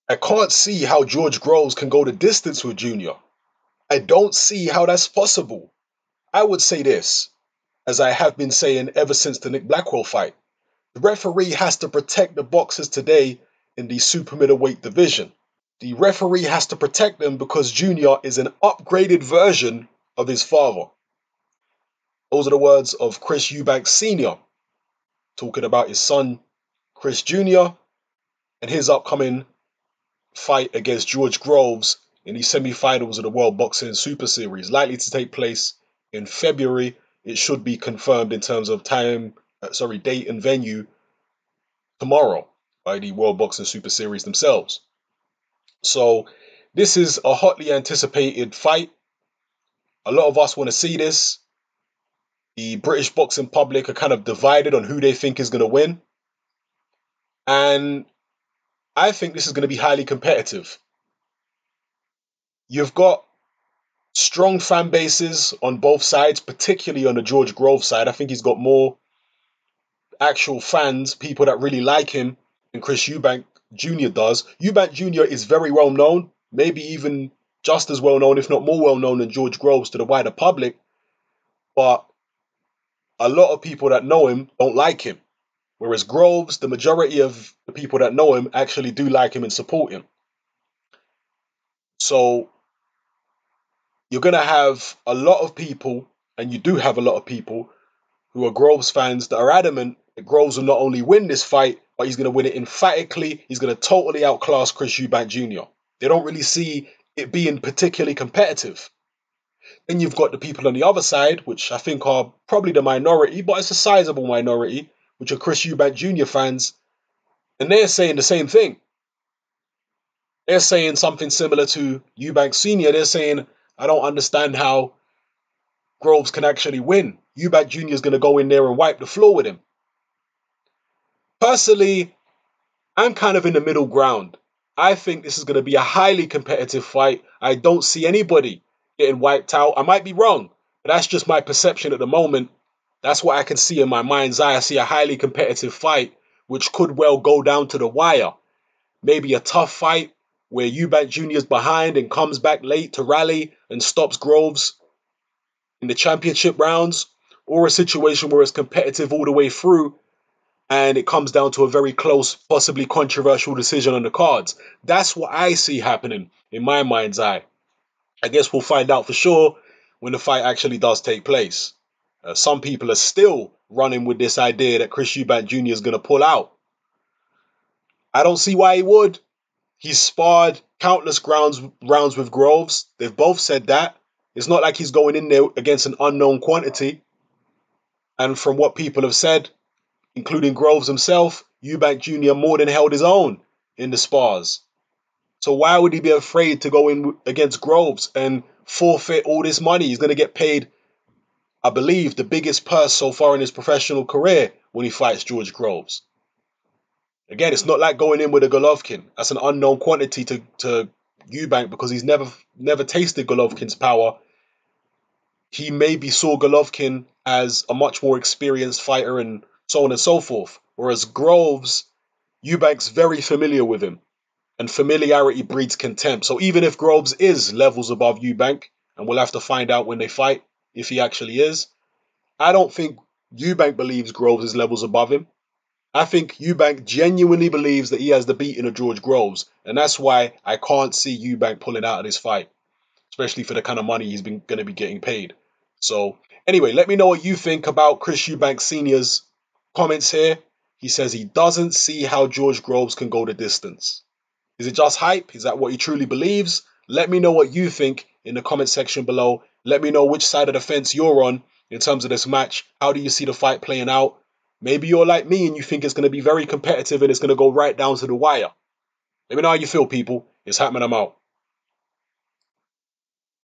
I can't see how George Groves can go the distance with Junior. I don't see how that's possible. I would say this, as I have been saying ever since the Nick Blackwell fight. The referee has to protect the boxers today in the super middleweight division. The referee has to protect them because Junior is an upgraded version of his father. Those are the words of Chris Eubank Sr. talking about his son, Chris Jr., and his upcoming fight against George Groves in the semi-finals of the World Boxing Super Series, likely to take place in February. It should be confirmed in terms of date and venue tomorrow by the World Boxing Super Series themselves. So this is a hotly anticipated fight. A lot of us want to see this. The British boxing public are kind of divided on who they think is going to win. And I think this is going to be highly competitive. You've got strong fan bases on both sides, particularly on the George Groves side. I think he's got more actual fans, people that really like him, than Chris Eubank Jr. does. Eubank Jr. is very well known, maybe even just as well known, if not more well known than George Groves to the wider public. But a lot of people that know him don't like him. Whereas Groves, the majority of the people that know him actually do like him and support him. So you're going to have a lot of people, and you do have a lot of people, who are Groves fans that are adamant that Groves will not only win this fight, but he's going to win it emphatically. He's going to totally outclass Chris Eubank Jr. They don't really see it being particularly competitive. Then you've got the people on the other side, which I think are probably the minority, but it's a sizable minority, which are Chris Eubank Jr. fans, and they're saying the same thing. They're saying something similar to Eubank Sr. They're saying, I don't understand how Groves can actually win. Eubank Jr. is going to go in there and wipe the floor with him. Personally, I'm kind of in the middle ground. I think this is going to be a highly competitive fight. I don't see anybody getting wiped out. I might be wrong, but that's just my perception at the moment. That's what I can see in my mind's eye. I see a highly competitive fight, which could well go down to the wire. Maybe a tough fight where Eubank Jr. is behind and comes back late to rally and stops Groves in the championship rounds, or a situation where it's competitive all the way through and it comes down to a very close, possibly controversial decision on the cards. That's what I see happening in my mind's eye. I guess we'll find out for sure when the fight actually does take place. Some people are still running with this idea that Chris Eubank Jr. is going to pull out. I don't see why he would. He's sparred countless rounds with Groves. They've both said that. It's not like he's going in there against an unknown quantity. And from what people have said, including Groves himself, Eubank Jr. more than held his own in the spars. So why would he be afraid to go in against Groves and forfeit all this money? He's going to get paid, I believe, the biggest purse so far in his professional career when he fights George Groves. Again, it's not like going in with a Golovkin. That's an unknown quantity to Eubank because he's never tasted Golovkin's power. He maybe saw Golovkin as a much more experienced fighter and so on and so forth. Whereas Groves, Eubank's very familiar with him. And familiarity breeds contempt. So even if Groves is levels above Eubank, and we'll have to find out when they fight if he actually is, I don't think Eubank believes Groves is levels above him. I think Eubank genuinely believes that he has the beating of George Groves. And that's why I can't see Eubank pulling out of this fight, especially for the kind of money he's going to be getting paid. So anyway, let me know what you think about Chris Eubank Sr.'s comments here. He says he doesn't see how George Groves can go the distance. Is it just hype? Is that what he truly believes? Let me know what you think in the comment section below. Let me know which side of the fence you're on in terms of this match. How do you see the fight playing out? Maybe you're like me and you think it's going to be very competitive and it's going to go right down to the wire. Let me know how you feel, people. It's Hatman, I'm out.